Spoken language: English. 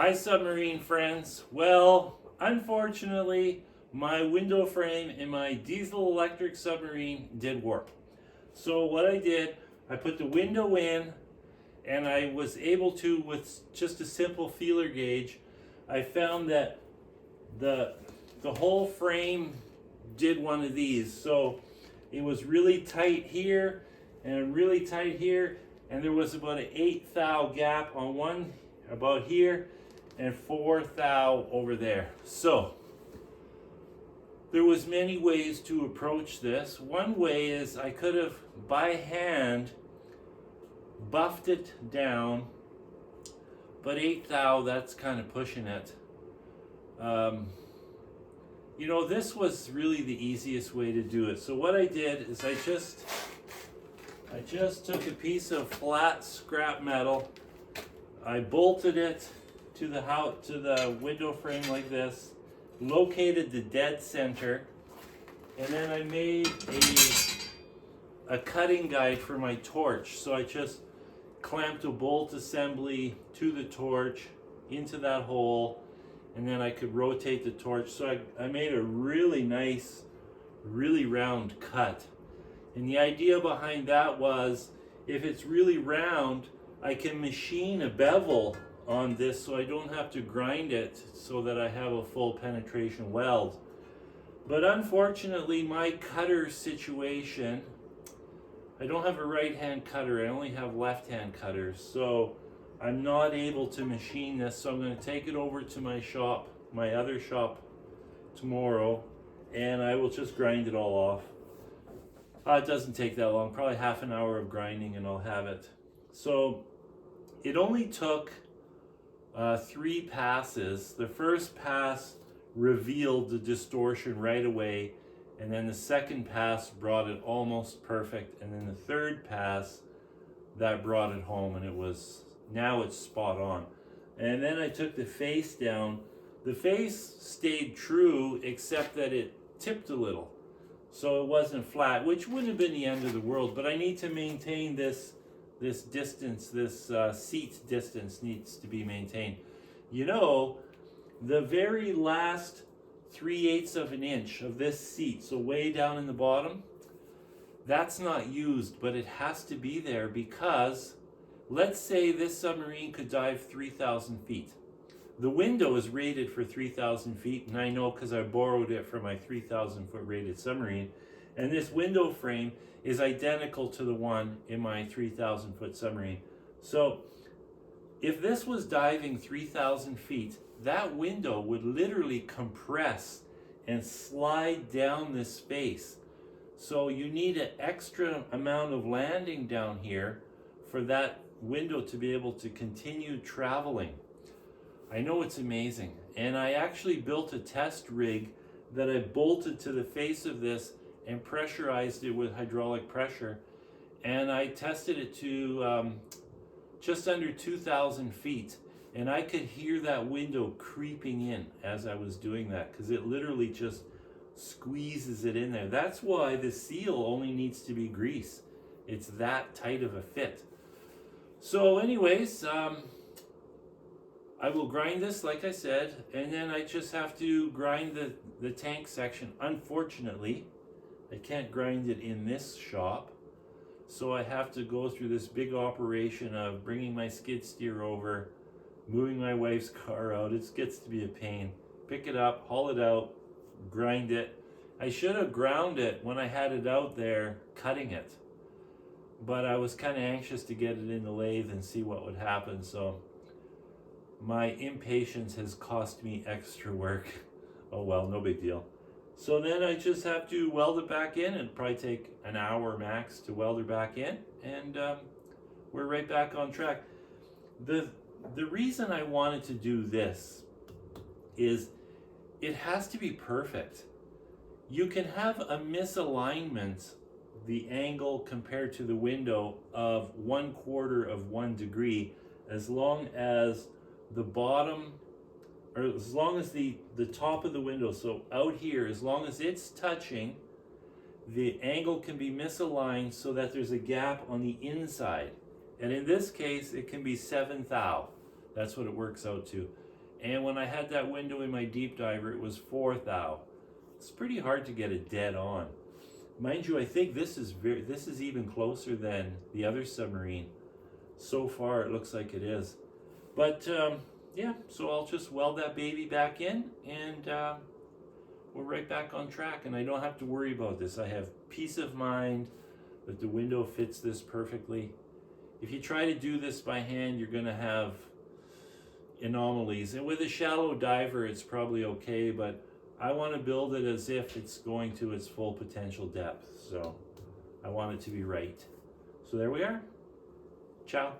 Hi, submarine friends. Well, unfortunately, my window frame in my diesel electric submarine did work. So, what I did, I put the window in, and I was able to, with just a simple feeler gauge, I found that the, the whole frame did one of these. So, it was really tight here and really tight here, and there was about an 8 thou gap on one about here and 4 thou over there. So there was many ways to approach this. One way is I could have by hand buffed it down, but 8 thou, that's kind of pushing it. This was really the easiest way to do it. So what I did is I just took a piece of flat scrap metal. I bolted it to the window frame like this, located the dead center, and then I made a cutting guide for my torch. So I just clamped a bolt assembly to the torch into that hole, and then I could rotate the torch. So I made a really nice, really round cut. And the idea behind that was, if it's really round, I can machine a bevel on this so I don't have to grind it so that I have a full penetration weld. But unfortunately, my cutter situation, I don't have a right hand cutter, I only have left hand cutters, so I'm not able to machine this. So I'm going to take it over to my shop, my other shop, tomorrow, and I will just grind it all off. It doesn't take that long, probably half an hour of grinding and I'll have it. So it only took 3 passes. The first pass revealed the distortion right away, and then the second pass brought it almost perfect, and then the third pass that brought it home, and now it's spot on. And then I took the face down. The face stayed true except that it tipped a little, so it wasn't flat, which wouldn't have been the end of the world, but I need to maintain this distance, this seat distance needs to be maintained. The very last 3/8 of an inch of this seat, so way down in the bottom, that's not used, but it has to be there because let's say this submarine could dive 3,000 feet. The window is rated for 3,000 feet, and I know because I borrowed it from my 3,000 foot rated submarine. And this window frame is identical to the one in my 3,000 foot submarine. So if this was diving 3,000 feet, that window would literally compress and slide down this space. So you need an extra amount of landing down here for that window to be able to continue traveling. I know it's amazing. And I actually built a test rig that I bolted to the face of this and pressurized it with hydraulic pressure. And I tested it to just under 2,000 feet. And I could hear that window creeping in as I was doing that, because it literally just squeezes it in there. That's why the seal only needs to be grease. It's that tight of a fit. So anyways, I will grind this, like I said, and then I just have to grind the tank section. Unfortunately, I can't grind it in this shop, so I have to go through this big operation of bringing my skid steer over, moving my wife's car out. It gets to be a pain. Pick it up, haul it out, grind it. I should have ground it when I had it out there cutting it, but I was kind of anxious to get it in the lathe and see what would happen, so my impatience has cost me extra work. Oh well, no big deal. So then I just have to weld it back in. It'd probably take an hour max to weld her back in, and we're right back on track. The reason I wanted to do this is it has to be perfect. You can have a misalignment, the angle compared to the window, of 1/4 of 1 degree, as long as the bottom, or as long as the top of the window, so out here, as long as it's touching, the angle can be misaligned so that there's a gap on the inside. And in this case, it can be 7 thou. That's what it works out to. And when I had that window in my deep diver, it was 4 thou. It's pretty hard to get it dead on. Mind you, I think this is even closer than the other submarine. So far, it looks like it is. But yeah, so I'll just weld that baby back in, and we're right back on track. And I don't have to worry about this. I have peace of mind that the window fits this perfectly. If you try to do this by hand, you're going to have anomalies. And with a shallow diver, it's probably okay, but I want to build it as if it's going to its full potential depth. So I want it to be right. So there we are. Ciao.